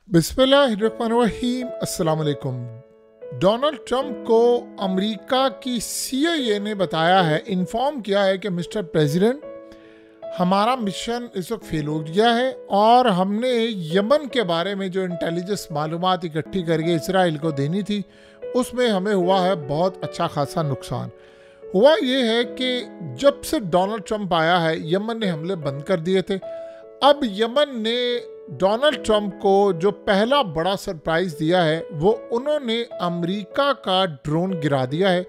बिस्मिल्लाहिर्रहमानिर्रहीम। अस्सलाम वालेकुम। डोनाल्ड ट्रंप को अमेरिका की CIA ने बताया है, इन्फॉर्म किया है कि मिस्टर प्रेसिडेंट, हमारा मिशन इस वक्त फेल हो गया है और हमने यमन के बारे में जो इंटेलिजेंस मालूमात इकट्ठी करके इसराइल को देनी थी उसमें हमें हुआ है बहुत अच्छा खासा नुकसान। हुआ ये है कि जब से डोनाल्ड ट्रंप आया है यमन ने हमले बंद कर दिए थे। अब यमन ने डोनाल्ड ट्रंप को जो पहला बड़ा सरप्राइज दिया है वो उन्होंने अमेरिका का ड्रोन गिरा दिया है।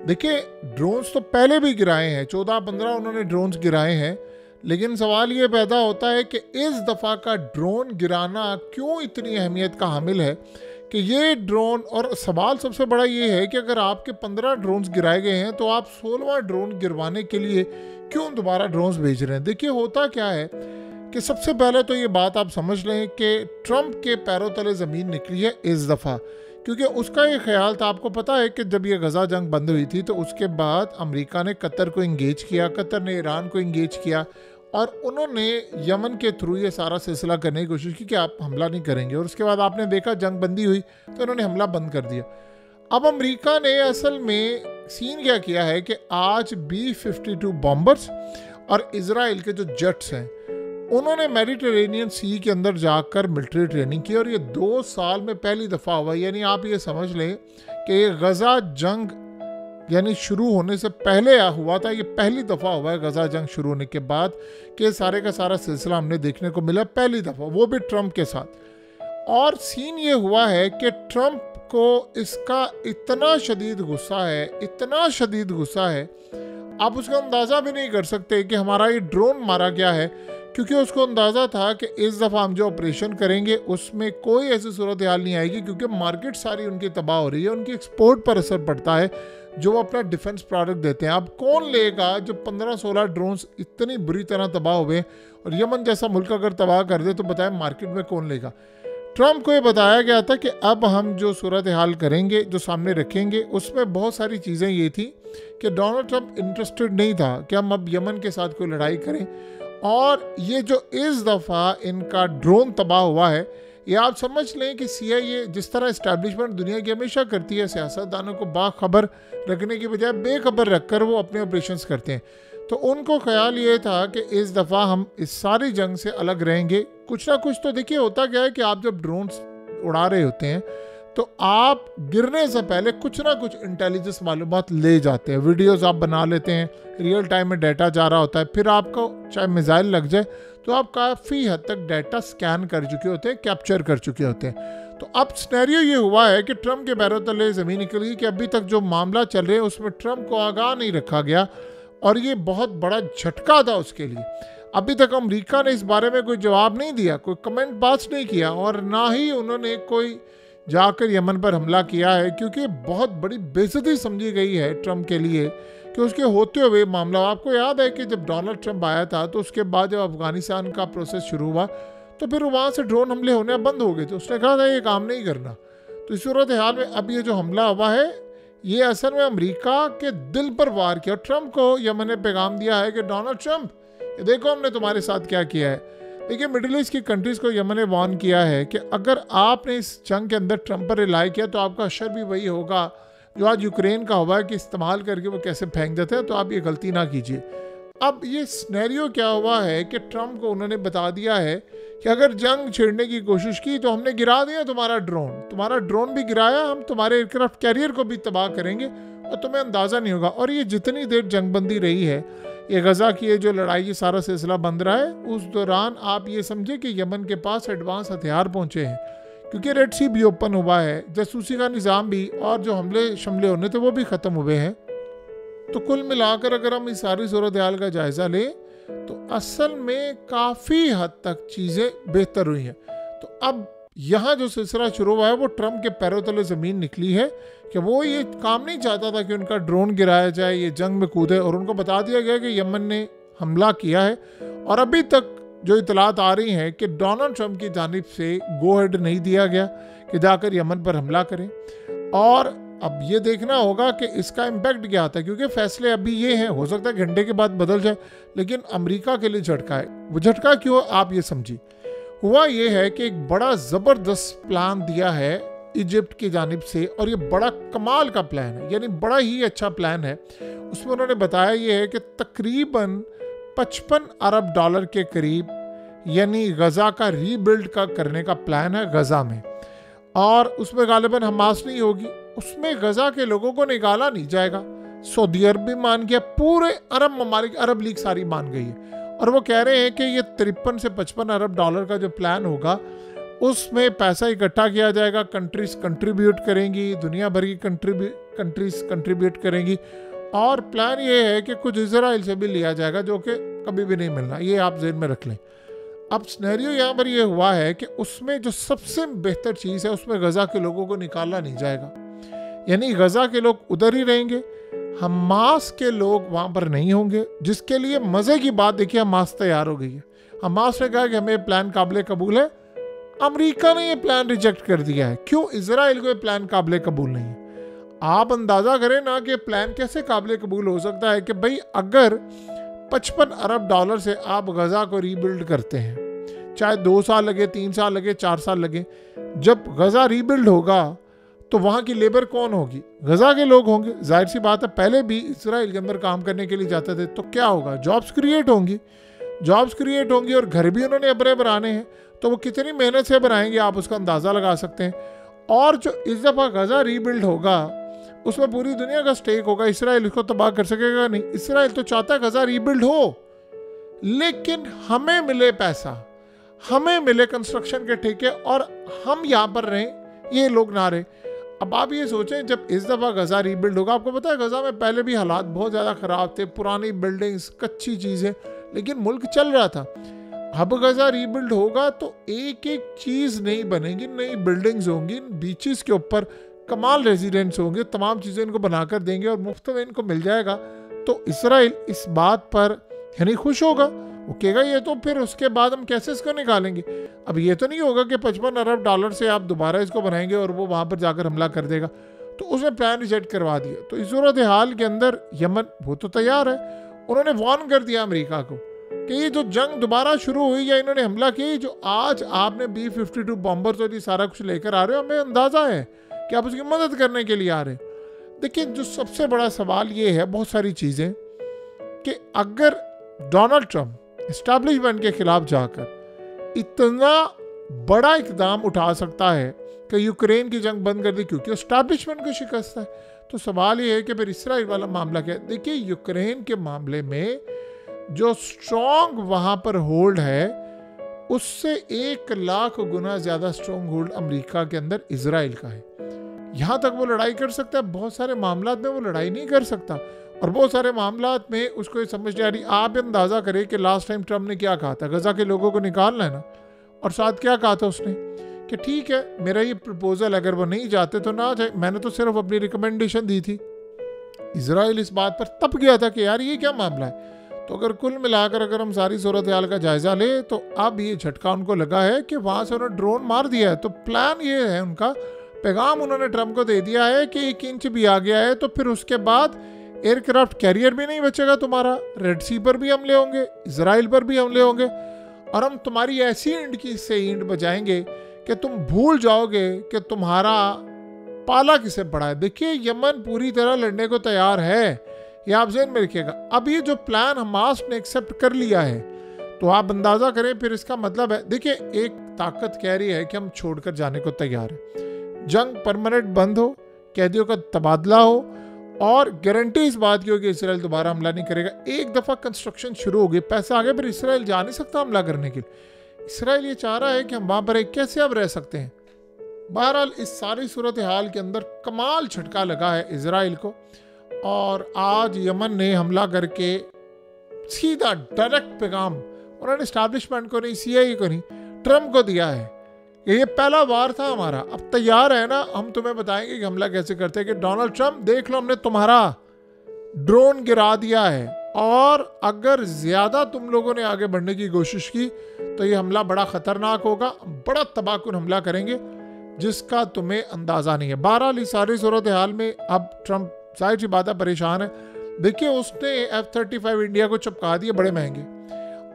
देखिए, ड्रोन्स तो पहले भी गिराए हैं, 14-15 उन्होंने ड्रोन्स गिराए हैं, लेकिन सवाल ये पैदा होता है कि इस दफ़ा का ड्रोन गिराना क्यों इतनी अहमियत का हामिल है कि ये ड्रोन, और सवाल सबसे बड़ा ये है कि अगर आपके 15 ड्रोन्स गिराए गए हैं तो आप 16वां ड्रोन गिरवाने के लिए क्यों दोबारा ड्रोन्स भेज रहे हैं। देखिए, होता क्या है कि सबसे पहले तो ये बात आप समझ लें कि ट्रंप के पैरों तले ज़मीन निकली है इस दफ़ा, क्योंकि उसका ये ख्याल था, आपको पता है कि जब ये गज़ा जंग बंद हुई थी तो उसके बाद अमेरिका ने कतर को इंगेज किया, कतर ने ईरान को इंगेज किया और उन्होंने यमन के थ्रू ये सारा सिलसिला करने की कोशिश की कि आप हमला नहीं करेंगे, और उसके बाद आपने देखा जंग बंदी हुई तो उन्होंने हमला बंद कर दिया। अब अमेरिका ने असल में सीन क्या किया है कि आज B-52 बॉम्बर्स और इजराइल के जो जेट्स हैं उन्होंने मेडिटेरेनियन सी के अंदर जाकर मिलिट्री ट्रेनिंग की, और ये 2 साल में पहली दफ़ा हुआ। यानी आप ये समझ लें कि ये गज़ा जंग यानी शुरू होने से पहले हुआ था, ये पहली दफ़ा हुआ है गज़ा जंग शुरू होने के बाद कि सारे का सारा सिलसिला हमने देखने को मिला, पहली दफ़ा, वो भी ट्रंप के साथ। और सीन ये हुआ है कि ट्रंप को इसका इतना शदीद गुस्सा है, इतना शदीद गुस्सा है, आप उसका अंदाज़ा भी नहीं कर सकते कि हमारा ये ड्रोन मारा गया है, क्योंकि उसको अंदाज़ा था कि इस दफ़ा हम जो ऑपरेशन करेंगे उसमें कोई ऐसी सूरत हाल नहीं आएगी, क्योंकि मार्केट सारी उनकी तबाह हो रही है, उनकी एक्सपोर्ट पर असर पड़ता है जो वो अपना डिफेंस प्रोडक्ट देते हैं। अब कौन लेगा जब 15-16 ड्रोन्स इतनी बुरी तरह तबाह हुए, और यमन जैसा मुल्क अगर तबाह कर दे तो बताएं मार्केट में कौन लेगा। ट्रंप को ये बताया गया था कि अब हम जो सूरत हाल करेंगे, जो सामने रखेंगे, उसमें बहुत सारी चीज़ें ये थी कि डोनाल्ड ट्रंप इंटरेस्टेड नहीं था कि हम अब यमन के साथ कोई लड़ाई करें, और ये जो इस दफ़ा इनका ड्रोन तबाह हुआ है, ये आप समझ लें कि CIA जिस तरह इस्टेब्लिशमेंट दुनिया की हमेशा करती है, सियासतदानों को बाखबर रखने की बजाय बेखबर रखकर वो अपने ऑपरेशंस करते हैं, तो उनको ख्याल ये था कि इस दफ़ा हम इस सारी जंग से अलग रहेंगे। कुछ ना कुछ तो देखिए, होता क्या है कि आप जब ड्रोन्स उड़ा रहे होते हैं तो आप गिरने से पहले कुछ ना कुछ इंटेलिजेंस मालूमात ले जाते हैं, वीडियोस आप बना लेते हैं, रियल टाइम में डाटा जा रहा होता है, फिर आपको चाहे मिसाइल लग जाए तो आप काफ़ी हद तक डाटा स्कैन कर चुके होते हैं, कैप्चर कर चुके होते हैं। तो अब सिनेरियो ये हुआ है कि ट्रंप के पैरों तले ज़मीन निकल गई कि अभी तक जो मामला चल रहे हैं उसमें ट्रंप को आगाह नहीं रखा गया, और ये बहुत बड़ा झटका था उसके लिए। अभी तक अमेरिका ने इस बारे में कोई जवाब नहीं दिया, कोई कमेंट पास नहीं किया, और ना ही उन्होंने कोई जाकर यमन पर हमला किया है, क्योंकि बहुत बड़ी बेइज्जती समझी गई है ट्रंप के लिए कि उसके होते हुए मामला। आपको याद है कि जब डोनाल्ड ट्रंप आया था तो उसके बाद जब अफगानिस्तान का प्रोसेस शुरू हुआ तो फिर वहाँ से ड्रोन हमले होने बंद हो गए थे, उसने कहा था ये काम नहीं करना। तो इस सूरत हाल में अब ये जो हमला हुआ है ये असल में अमेरिका के दिल पर वार किया। ट्रंप को यमन ने पैगाम दिया है कि डोनाल्ड ट्रंप, ये देखो हमने तुम्हारे साथ क्या किया है। देखिए, मिडिल ईस्ट की कंट्रीज़ को यमन ने वार्न किया है कि अगर आपने इस जंग के अंदर ट्रंप पर रिलाई किया तो आपका असर भी वही होगा जो आज यूक्रेन का हुआ है कि इस्तेमाल करके वो कैसे फेंक देते हैं, तो आप ये गलती ना कीजिए। अब ये सिनेरियो क्या हुआ है कि ट्रंप को उन्होंने बता दिया है कि अगर जंग छेड़ने की कोशिश की तो हमने गिरा दिया तुम्हारा ड्रोन भी गिराया, हम तुम्हारे एयरक्राफ्ट कैरियर को भी तबाह करेंगे और तुम्हें अंदाज़ा नहीं होगा। और ये जितनी देर जंगबंदी रही है, ये गज़ा की जो लड़ाई, ये सारा सिलसिला बंद रहा है, उस दौरान आप ये समझे कि यमन के पास एडवांस हथियार पहुँचे हैं, क्योंकि रेड सी भी ओपन हुआ है, जासूसी का निज़ाम भी, और जो हमले होने थे वो भी ख़त्म हुए हैं। तो कुल मिलाकर अगर हम इस सारी सूरत हाल का जायज़ा लें तो असल में काफ़ी हद तक चीज़ें बेहतर हुई हैं। तो अब यहाँ जो सिलसिला शुरू हुआ है वो ट्रंप के पैरों तले ज़मीन निकली है कि वो ये काम नहीं चाहता था कि उनका ड्रोन गिराया जाए, ये जंग में कूदे, और उनको बता दिया गया कि यमन ने हमला किया है। और अभी तक जो इतलात आ रही हैं कि डोनाल्ड ट्रंप की जानिब से गो हेड नहीं दिया गया कि जाकर यमन पर हमला करें, और अब ये देखना होगा कि इसका इम्पैक्ट क्या आता है, क्योंकि फैसले अभी ये हैं, हो सकता है घंटे के बाद बदल जाए, लेकिन अमेरिका के लिए झटका है। वो झटका क्यों, आप ये समझिए। हुआ ये है कि एक बड़ा ज़बरदस्त प्लान दिया है इजिप्ट की जानिब से, और ये बड़ा कमाल का प्लान है, यानी बड़ा ही अच्छा प्लान है। उसमें उन्होंने बताया ये है कि तकरीबन 55 अरब डॉलर के करीब यानी गज़ा का रीबिल्ड का करने का प्लान है गज़ा में, और उसमें गालिबन हमास नहीं होगी, उसमें गज़ा के लोगों को निकाला नहीं जाएगा। सऊदी अरब भी मान गया, पूरे अरब ममालिक, अरब लीग सारी मान गई है, और वो कह रहे हैं कि ये 53 से 55 अरब डॉलर का जो प्लान होगा उसमें पैसा इकट्ठा किया जाएगा, कंट्रीज कंट्रीब्यूट करेंगी, दुनिया भर की कंट्रीज कंट्रीब्यूट करेंगी, और प्लान ये है कि कुछ इजराइल से भी लिया जाएगा जो कि कभी भी नहीं मिलना, ये आप ज़हन में रख लें। अब सिनेरियो यहाँ पर ये हुआ है कि उसमें जो सबसे बेहतर चीज़ है उसमें गज़ा के लोगों को निकाला नहीं जाएगा, यानी गज़ा के लोग उधर ही रहेंगे, हमास के लोग वहाँ पर नहीं होंगे, जिसके लिए मज़े की बात देखिए हमास तैयार हो गई है। हमास ने कहा कि हमें प्लान काबिल कबूल है, अमेरिका ने ये प्लान रिजेक्ट कर दिया है। क्यों? इजराइल को ये प्लान काबिल कबूल नहीं है। आप अंदाज़ा करें ना कि प्लान कैसे काबिल कबूल हो सकता है कि भाई अगर 55 अरब डॉलर से आप गज़ा को रीबिल्ड करते हैं, चाहे 2 साल लगे, 3 साल लगे, 4 साल लगे, जब गज़ा रीबिल्ड होगा तो वहाँ की लेबर कौन होगी? गज़ा के लोग होंगे। जाहिर सी बात है, पहले भी इसराइल के अंदर काम करने के लिए जाते थे, तो क्या होगा? जॉब्स क्रिएट होंगी, जॉब्स क्रिएट होंगी, और घर भी उन्होंने अपने बनाने हैं, तो वो कितनी मेहनत से बनाएंगे आप उसका अंदाज़ा लगा सकते हैं। और जो इस दफ़ा गज़ा रीबिल्ड होगा उसमें पूरी दुनिया का स्टेक होगा, इसराइल इसको तबाह कर सकेगा नहीं। इसराइल तो चाहता है गज़ा रीबिल्ड हो, लेकिन हमें मिले पैसा, हमें मिले कंस्ट्रक्शन के ठेके, और हम यहाँ पर रहें, ये लोग ना रहे। अब आप ये सोचें, जब इस दफ़ा गज़ा रीबिल्ड होगा, आपको पता है गज़ा में पहले भी हालात बहुत ज़्यादा ख़राब थे, पुरानी बिल्डिंग्स, कच्ची चीज़ें, लेकिन मुल्क चल रहा था। अब गज़ा रीबिल्ड होगा तो एक एक चीज़ नई बनेगी, नई बिल्डिंग्स होंगी, बीचेस के ऊपर कमाल रेजिडेंट्स होंगे, तमाम चीज़ें इनको बनाकर देंगे और मुफ्त में इनको मिल जाएगा। तो इसराइल इस बात पर यानी खुश होगा, वो कहेगा ये तो फिर उसके बाद हम कैसे इसको निकालेंगे। अब ये तो नहीं होगा कि 55 अरब डॉलर से आप दोबारा इसको बनाएंगे और वो वहाँ पर जाकर हमला कर देगा, तो उसने प्लान रिजेक्ट करवा दिया। तो इस सूरत हाल के अंदर यमन वो तो तैयार है, उन्होंने वार्न कर दिया अमेरिका को कि ये जो जंग दोबारा शुरू हुई या इन्होंने हमला किया, जो आज आपने B-52 बॉम्बर तो ये सारा कुछ लेकर आ रहे हो, हमें अंदाज़ा है कि आप उसकी मदद करने के लिए आ रहे हैं। देखिए, जो सबसे बड़ा सवाल ये है, बहुत सारी चीज़ें, कि अगर डोनाल्ड ट्रंप इस्टेब्लिशमेंट के खिलाफ जाकर इतना बड़ा इकदाम उठा सकता है कि यूक्रेन की जंग बंद कर दी क्योंकि इस्टेब्लिशमेंट को शिकस्त है, तो सवाल ये है कि फिर इसराइल वाला मामला क्या है। देखिए, यूक्रेन के मामले में जो स्ट्रॉन्ग वहाँ पर होल्ड है उससे 1 लाख गुना ज़्यादा स्ट्रॉन्ग होल्ड अमेरिका के अंदर इसराइल का है। यहाँ तक वो लड़ाई कर सकता है, बहुत सारे मामलात में वो लड़ाई नहीं कर सकता, और बहुत सारे मामलात में उसको ये समझ नहीं आ रही। आप अंदाज़ा करें कि लास्ट टाइम ट्रम्प ने क्या कहा था, गज़ा के लोगों को निकालना है ना, और साथ क्या कहा था उसने कि ठीक है मेरा ये प्रपोजल, अगर वो नहीं जाते तो ना जाए, मैंने तो सिर्फ अपनी रिकमेंडेशन दी थी। इसराइल इस बात पर तप गया था कि यार ये क्या मामला है। तो अगर कुल मिलाकर अगर हम सारी सूरत हाल का जायज़ा ले तो अब ये झटका उनको लगा है कि वहाँ से उन्होंने ड्रोन मार दिया है। तो प्लान ये है, उनका पैगाम उन्होंने ट्रम्प को दे दिया है कि 1 इंच भी आ गया है तो फिर उसके बाद एयरक्राफ्ट कैरियर भी नहीं बचेगा तुम्हारा, रेड सी पर भी हमले होंगे, इसराइल पर भी हमले होंगे, और हम तुम्हारी ऐसी ईंट की से ईंट बजाएंगे कि तुम भूल जाओगे कि तुम्हारा पाला किसे पड़ा है। देखिए, यमन पूरी तरह लड़ने को तैयार है, ये आप ज़हन में रखिएगा। अब ये जो प्लान हमास ने एक्सेप्ट कर लिया है तो आप अंदाज़ा करें फिर इसका मतलब है, देखिए एक ताकत कह रही है कि हम छोड़कर जाने को तैयार हैं, जंग परमानेंट बंद हो, कैदियों का तबादला हो, और गारंटी इस बात की हो कि इसराइल दोबारा हमला नहीं करेगा। एक दफ़ा कंस्ट्रक्शन शुरू हो गई, पैसा आ गया, फिर इसराइल जा नहीं सकता हमला करने के लिए। इसराइल ये चाह रहा है कि हम वहाँ पर कैसे अब रह सकते हैं। बहरहाल इस सारी सूरत हाल के अंदर कमाल झटका लगा है इसराइल को, और आज यमन ने हमला करके सीधा डायरेक्ट पैगाम उन्होंने एस्टैब्लिशमेंट को नहीं, CIA को नहीं, ट्रम्प को दिया है। ये पहला वार था हमारा, अब तैयार है ना, हम तुम्हें बताएंगे कि हमला कैसे करते हैं। कि डोनाल्ड ट्रम्प देख लो, हमने तुम्हारा ड्रोन गिरा दिया है, और अगर ज़्यादा तुम लोगों ने आगे बढ़ने की कोशिश की तो ये हमला बड़ा ख़तरनाक होगा, बड़ा तबाहकुन हमला करेंगे जिसका तुम्हें अंदाज़ा नहीं है। बहरहाल इस सारी सूरत हाल में अब ट्रम्प जाहिर सी बात है परेशान है। देखिए, उसने F-35 इंडिया को चिपका दिए बड़े महंगे,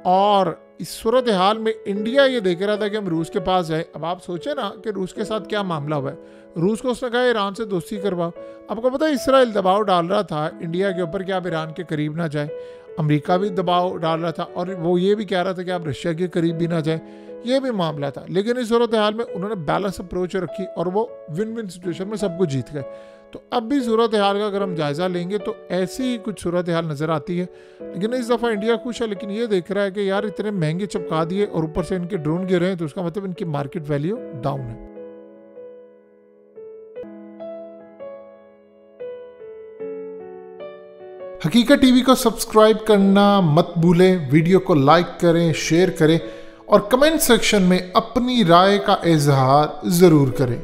और इस सूरत हाल में इंडिया ये देख रहा था कि हम रूस के पास जाए। अब आप सोचे ना कि रूस के साथ क्या मामला हुआ है। रूस को उसने कहा ईरान से दोस्ती करवाओ। आपको पता है इसराइल दबाव डाल रहा था इंडिया के ऊपर कि आप ईरान के करीब ना जाए। अमेरिका भी दबाव डाल रहा था और वो ये भी कह रहा था कि आप रशिया के करीब भी ना जाए। ये भी मामला था, लेकिन इस सूरत हाल में उन्होंने बैलेंस अप्रोच रखी और वो विन विन सिचुएशन में सब कुछ जीत गए। तो अब भी सूरत हाल का अगर हम जायज़ा लेंगे तो ऐसी ही कुछ सूरत हाल नज़र आती है। लेकिन इस दफ़ा इंडिया खुश है, लेकिन ये देख रहा है कि यार इतने महंगे चपका दिए और ऊपर से इनके ड्रोन गिर रहे हैं, तो उसका मतलब इनकी मार्केट वैल्यू डाउन है। हकीकत टीवी को सब्सक्राइब करना मत भूलें, वीडियो को लाइक करें, शेयर करें और कमेंट सेक्शन में अपनी राय का इजहार ज़रूर करें।